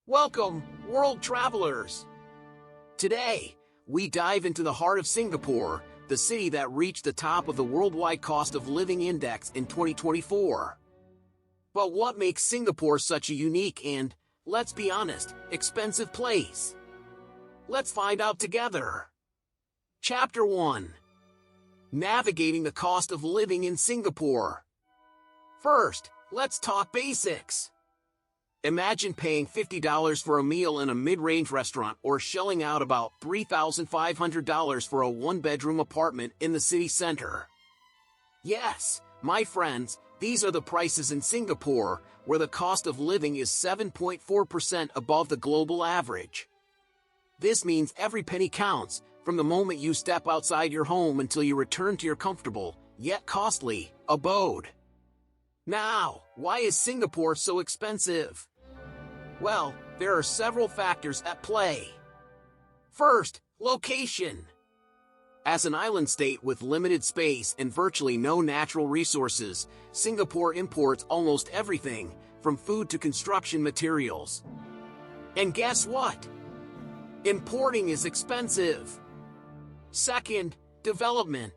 Welcome, world travelers! Today, we dive into the heart of Singapore, the city that reached the top of the Worldwide Cost of Living Index in 2024. But what makes Singapore such a unique and, let's be honest, expensive place? Let's find out together. Chapter 1. Navigating the cost of living in Singapore. First, let's talk basics. Imagine paying $50 for a meal in a mid-range restaurant or shelling out about $3,500 for a one-bedroom apartment in the city center. Yes, my friends, these are the prices in Singapore, where the cost of living is 7.4% above the global average. This means every penny counts, from the moment you step outside your home until you return to your comfortable, yet costly, abode. Now, why is Singapore so expensive? Well, there are several factors at play. First, location. As an island state with limited space and virtually no natural resources, Singapore imports almost everything, from food to construction materials. And guess what? Importing is expensive. Second, development.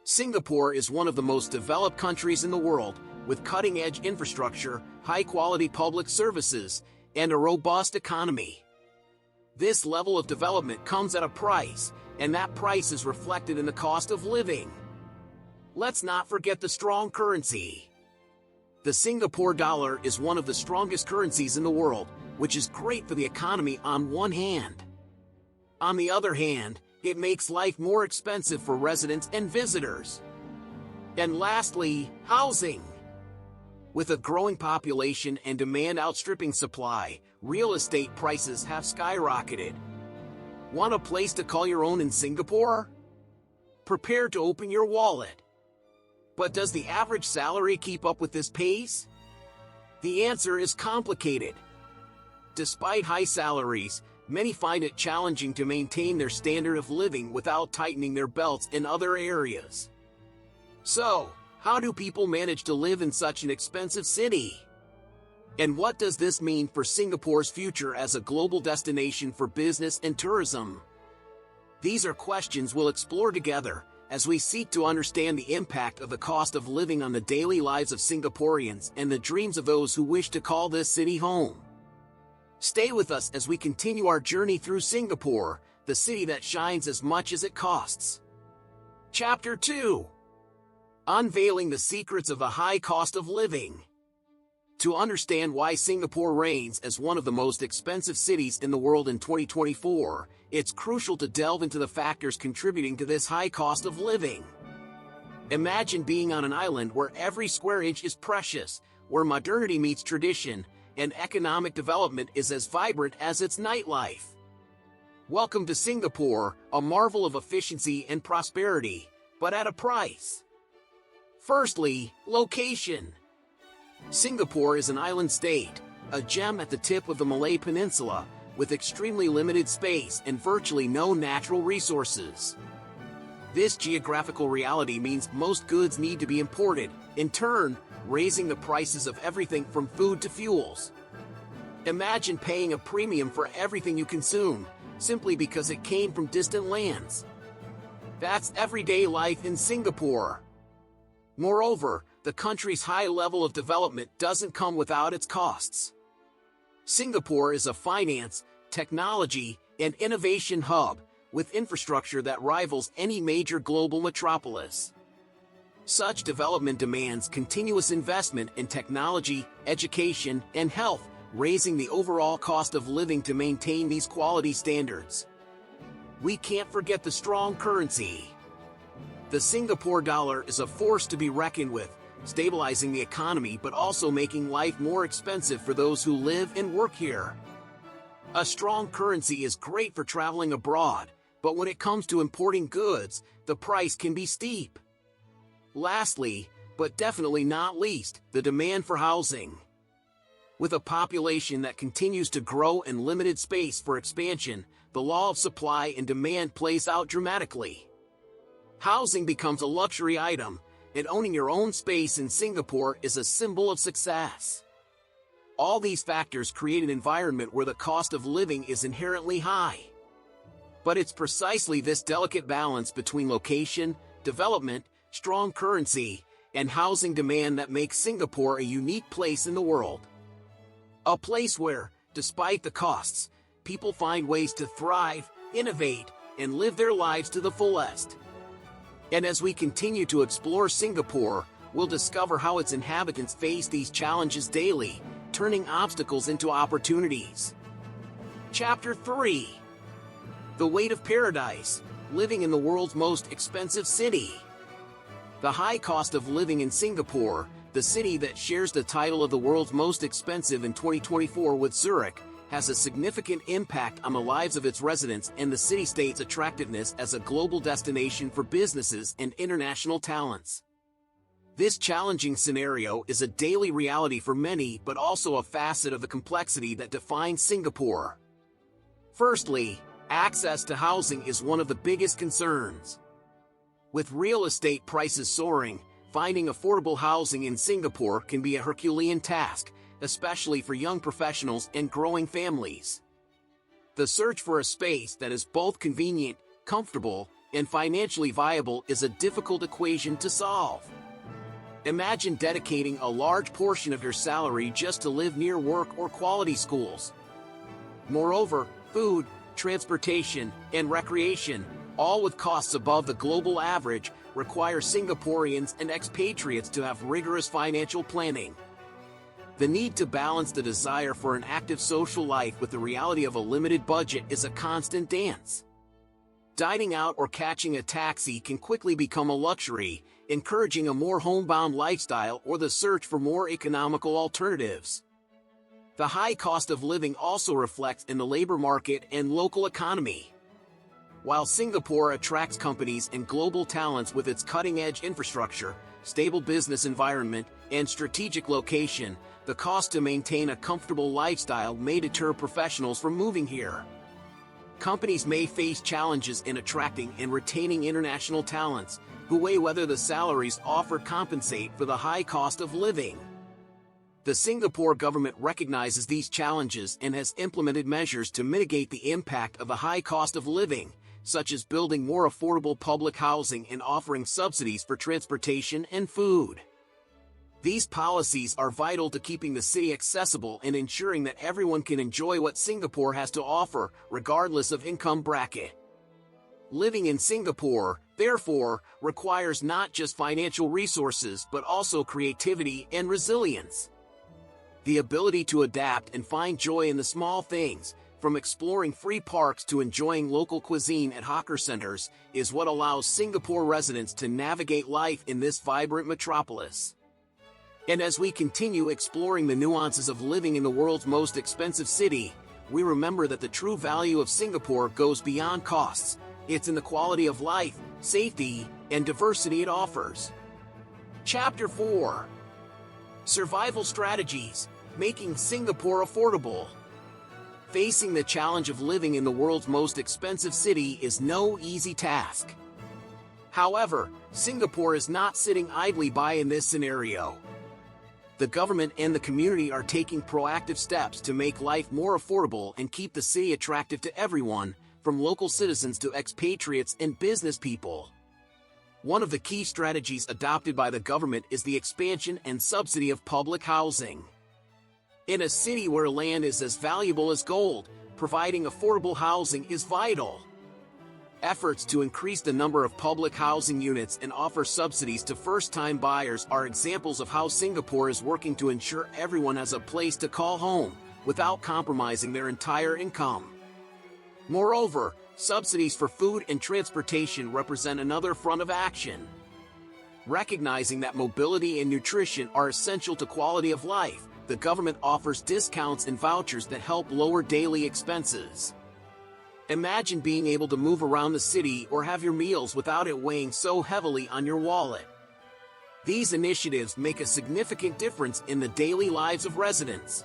Singapore is one of the most developed countries in the world, with cutting-edge infrastructure, high-quality public services, and a robust economy. This level of development comes at a price, and that price is reflected in the cost of living. Let's not forget the strong currency. The Singapore dollar is one of the strongest currencies in the world, which is great for the economy on one hand. On the other hand, it makes life more expensive for residents and visitors. And lastly, housing. With a growing population and demand outstripping supply, real estate prices have skyrocketed. Want a place to call your own in Singapore? Prepare to open your wallet. But does the average salary keep up with this pace? The answer is complicated. Despite high salaries, many find it challenging to maintain their standard of living without tightening their belts in other areas. So, how do people manage to live in such an expensive city? And what does this mean for Singapore's future as a global destination for business and tourism? These are questions we'll explore together as we seek to understand the impact of the cost of living on the daily lives of Singaporeans and the dreams of those who wish to call this city home. Stay with us as we continue our journey through Singapore, the city that shines as much as it costs. Chapter 2. Unveiling the secrets of the high cost of living. To understand why Singapore reigns as one of the most expensive cities in the world in 2024, it's crucial to delve into the factors contributing to this high cost of living. Imagine being on an island where every square inch is precious, where modernity meets tradition, and economic development is as vibrant as its nightlife. Welcome to Singapore, a marvel of efficiency and prosperity, but at a price. Firstly, location. Singapore is an island state, a gem at the tip of the Malay Peninsula, with extremely limited space and virtually no natural resources. This geographical reality means most goods need to be imported, in turn, raising the prices of everything from food to fuels. Imagine paying a premium for everything you consume, simply because it came from distant lands. That's everyday life in Singapore. Moreover, the country's high level of development doesn't come without its costs. Singapore is a finance, technology, and innovation hub, with infrastructure that rivals any major global metropolis. Such development demands continuous investment in technology, education, and health, raising the overall cost of living to maintain these quality standards. We can't forget the strong currency. The Singapore dollar is a force to be reckoned with, stabilizing the economy but also making life more expensive for those who live and work here. A strong currency is great for traveling abroad, but when it comes to importing goods, the price can be steep. Lastly, but definitely not least, the demand for housing. With a population that continues to grow and limited space for expansion, the law of supply and demand plays out dramatically. Housing becomes a luxury item, and owning your own space in Singapore is a symbol of success. All these factors create an environment where the cost of living is inherently high. But it's precisely this delicate balance between location, development, strong currency, and housing demand that makes Singapore a unique place in the world. A place where, despite the costs, people find ways to thrive, innovate, and live their lives to the fullest. And as we continue to explore Singapore, we'll discover how its inhabitants face these challenges daily, turning obstacles into opportunities. Chapter 3. The Weight of Paradise, Living in the World's Most Expensive City. The high cost of living in Singapore, the city that shares the title of the world's most expensive in 2024 with Zurich, has a significant impact on the lives of its residents and the city-state's attractiveness as a global destination for businesses and international talents. This challenging scenario is a daily reality for many, but also a facet of the complexity that defines Singapore. Firstly, access to housing is one of the biggest concerns. With real estate prices soaring, finding affordable housing in Singapore can be a Herculean task, especially for young professionals and growing families. The search for a space that is both convenient, comfortable, and financially viable is a difficult equation to solve. Imagine dedicating a large portion of your salary just to live near work or quality schools. Moreover, food, transportation, and recreation, all with costs above the global average, require Singaporeans and expatriates to have rigorous financial planning. The need to balance the desire for an active social life with the reality of a limited budget is a constant dance. Dining out or catching a taxi can quickly become a luxury, encouraging a more homebound lifestyle or the search for more economical alternatives. The high cost of living also reflects in the labor market and local economy. While Singapore attracts companies and global talents with its cutting-edge infrastructure, stable business environment, and strategic location, the cost to maintain a comfortable lifestyle may deter professionals from moving here. Companies may face challenges in attracting and retaining international talents, who weigh whether the salaries offered compensate for the high cost of living. The Singapore government recognizes these challenges and has implemented measures to mitigate the impact of the high cost of living, such as building more affordable public housing and offering subsidies for transportation and food. These policies are vital to keeping the city accessible and ensuring that everyone can enjoy what Singapore has to offer, regardless of income bracket. Living in Singapore, therefore, requires not just financial resources but also creativity and resilience. The ability to adapt and find joy in the small things, from exploring free parks to enjoying local cuisine at hawker centers, is what allows Singapore residents to navigate life in this vibrant metropolis. And as we continue exploring the nuances of living in the world's most expensive city, we remember that the true value of Singapore goes beyond costs. It's in the quality of life, safety, and diversity it offers. Chapter 4. Survival Strategies, Making Singapore Affordable. Facing the challenge of living in the world's most expensive city is no easy task. However, Singapore is not sitting idly by in this scenario. The government and the community are taking proactive steps to make life more affordable and keep the city attractive to everyone, from local citizens to expatriates and business people. One of the key strategies adopted by the government is the expansion and subsidy of public housing. In a city where land is as valuable as gold, providing affordable housing is vital. Efforts to increase the number of public housing units and offer subsidies to first-time buyers are examples of how Singapore is working to ensure everyone has a place to call home, without compromising their entire income. Moreover, subsidies for food and transportation represent another front of action. Recognizing that mobility and nutrition are essential to quality of life, the government offers discounts and vouchers that help lower daily expenses. Imagine being able to move around the city or have your meals without it weighing so heavily on your wallet. These initiatives make a significant difference in the daily lives of residents.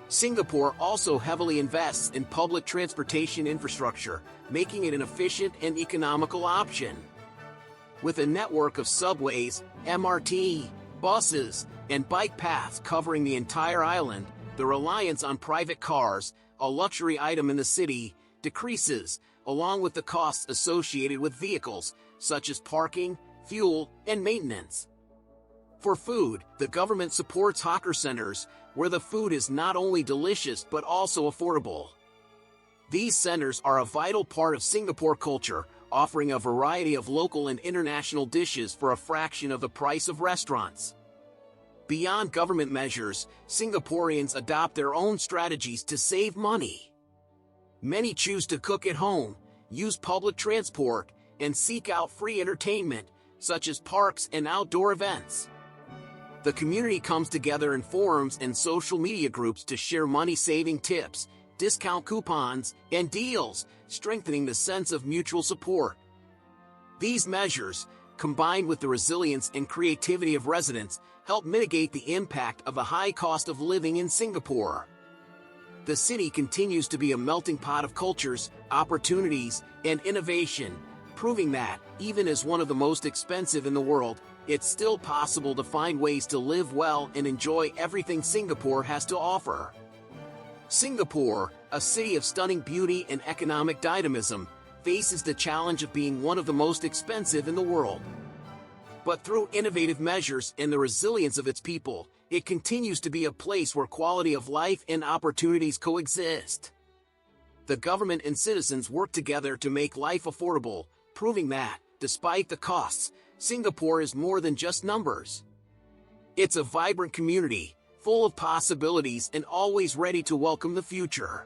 Singapore also heavily invests in public transportation infrastructure, making it an efficient and economical option. With a network of subways, MRT, buses, and bike paths covering the entire island, the reliance on private cars, a luxury item in the city, decreases, along with the costs associated with vehicles, such as parking, fuel, and maintenance. For food, the government supports hawker centers, where the food is not only delicious but also affordable. These centers are a vital part of Singapore culture, offering a variety of local and international dishes for a fraction of the price of restaurants. Beyond government measures, Singaporeans adopt their own strategies to save money. Many choose to cook at home, use public transport, and seek out free entertainment, such as parks and outdoor events. The community comes together in forums and social media groups to share money-saving tips, discount coupons, and deals, strengthening the sense of mutual support. These measures, combined with the resilience and creativity of residents, help mitigate the impact of the high cost of living in Singapore. The city continues to be a melting pot of cultures, opportunities, and innovation, proving that, even as one of the most expensive in the world, it's still possible to find ways to live well and enjoy everything Singapore has to offer. Singapore, a city of stunning beauty and economic dynamism, faces the challenge of being one of the most expensive in the world. But through innovative measures and the resilience of its people, it continues to be a place where quality of life and opportunities coexist. The government and citizens work together to make life affordable, proving that, despite the costs, Singapore is more than just numbers. It's a vibrant community, full of possibilities and always ready to welcome the future.